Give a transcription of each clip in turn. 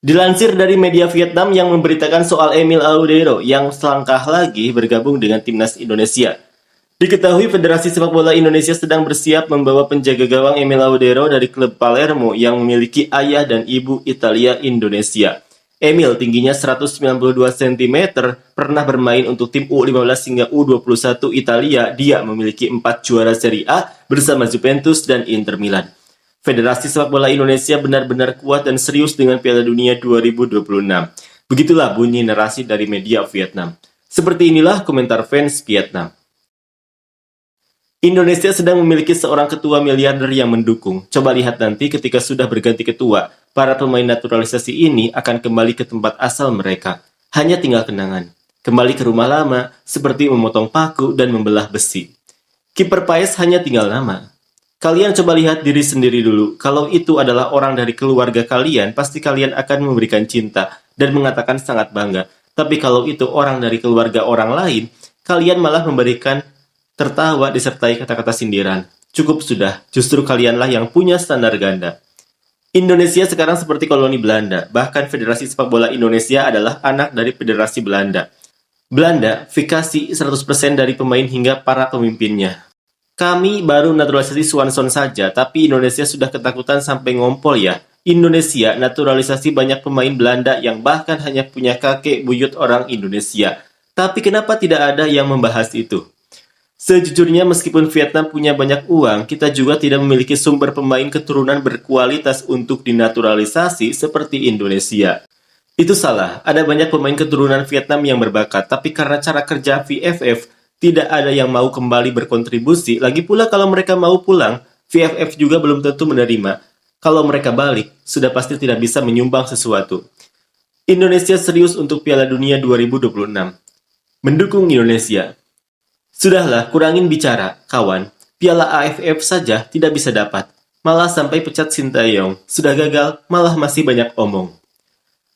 Dilansir dari media Vietnam yang memberitakan soal Emil Audero yang selangkah lagi bergabung dengan timnas Indonesia. Diketahui Federasi Sepak Bola Indonesia sedang bersiap membawa penjaga gawang Emil Audero dari klub Palermo yang memiliki ayah dan ibu Italia Indonesia. Emil tingginya 192 cm, pernah bermain untuk tim U15 hingga U21 Italia. Dia memiliki 4 juara Serie A bersama Juventus dan Inter Milan. Federasi Sepak Bola Indonesia benar-benar kuat dan serius dengan Piala Dunia 2026. Begitulah bunyi narasi dari media Vietnam. Seperti inilah komentar fans Vietnam. Indonesia sedang memiliki seorang ketua miliarder yang mendukung. Coba lihat nanti ketika sudah berganti ketua, para pemain naturalisasi ini akan kembali ke tempat asal mereka. Hanya tinggal kenangan. Kembali ke rumah lama, seperti memotong paku dan membelah besi. Kiper Paes hanya tinggal nama. Kalian coba lihat diri sendiri dulu. Kalau itu adalah orang dari keluarga kalian, pasti kalian akan memberikan cinta dan mengatakan sangat bangga. Tapi kalau itu orang dari keluarga orang lain, kalian malah memberikan tertawa disertai kata-kata sindiran. Cukup sudah, justru kalianlah yang punya standar ganda. Indonesia sekarang seperti koloni Belanda. Bahkan Federasi Sepak Bola Indonesia adalah anak dari Federasi Belanda. Belanda fikasi 100% dari pemain hingga para pemimpinnya. Kami baru naturalisasi Swanson saja, tapi Indonesia sudah ketakutan sampai ngompol ya. Indonesia naturalisasi banyak pemain Belanda yang bahkan hanya punya kakek buyut orang Indonesia. Tapi kenapa tidak ada yang membahas itu? Sejujurnya meskipun Vietnam punya banyak uang, kita juga tidak memiliki sumber pemain keturunan berkualitas untuk dinaturalisasi seperti Indonesia. Itu salah, ada banyak pemain keturunan Vietnam yang berbakat, tapi karena cara kerja VFF, tidak ada yang mau kembali berkontribusi. Lagi pula kalau mereka mau pulang, VFF juga belum tentu menerima. Kalau mereka balik, sudah pasti tidak bisa menyumbang sesuatu. Indonesia serius untuk Piala Dunia 2026. Mendukung Indonesia. Sudahlah, kurangin bicara, kawan. Piala AFF saja tidak bisa dapat. Malah sampai pecat Sintayong. Sudah gagal, malah masih banyak omong.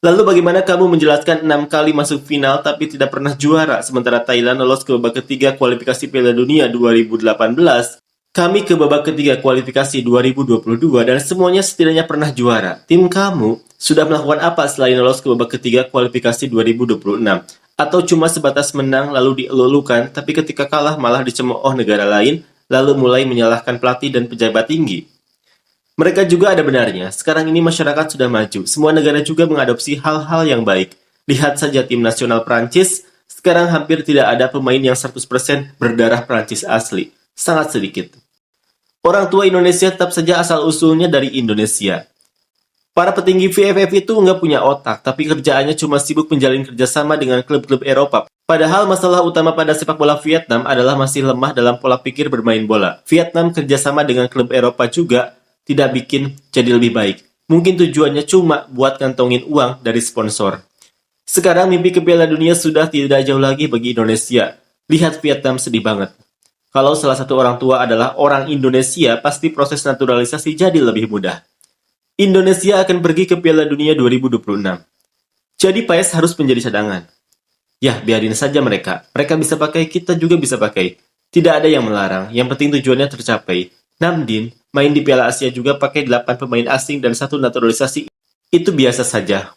Lalu bagaimana kamu menjelaskan 6 kali masuk final tapi tidak pernah juara, sementara Thailand lolos ke babak ketiga kualifikasi Piala Dunia 2018? Kami ke babak ketiga kualifikasi 2022 dan semuanya setidaknya pernah juara. Tim kamu sudah melakukan apa selain lolos ke babak ketiga kualifikasi 2026? Atau cuma sebatas menang lalu dielulukan, tapi ketika kalah malah dicemooh negara lain, lalu mulai menyalahkan pelatih dan pejabat tinggi? Mereka juga ada benarnya, sekarang ini masyarakat sudah maju, semua negara juga mengadopsi hal-hal yang baik. Lihat saja tim nasional Prancis, sekarang hampir tidak ada pemain yang 100% berdarah Prancis asli, sangat sedikit. Orang tua Indonesia tetap saja asal-usulnya dari Indonesia. Para petinggi VFF itu nggak punya otak, tapi kerjaannya cuma sibuk menjalin kerjasama dengan klub-klub Eropa. Padahal masalah utama pada sepak bola Vietnam adalah masih lemah dalam pola pikir bermain bola. Vietnam kerjasama dengan klub Eropa juga tidak bikin jadi lebih baik. Mungkin tujuannya cuma buat ngantongin uang dari sponsor. Sekarang mimpi ke Piala Dunia sudah tidak jauh lagi bagi Indonesia. Lihat Vietnam sedih banget. Kalau salah satu orang tua adalah orang Indonesia, pasti proses naturalisasi jadi lebih mudah. Indonesia akan pergi ke Piala Dunia 2026. Jadi Paes harus menjadi cadangan. Ya, biarin saja mereka. Mereka bisa pakai, kita juga bisa pakai. Tidak ada yang melarang, yang penting tujuannya tercapai. Namdin main di Piala Asia juga pakai 8 pemain asing dan 1 naturalisasi. Itu biasa saja.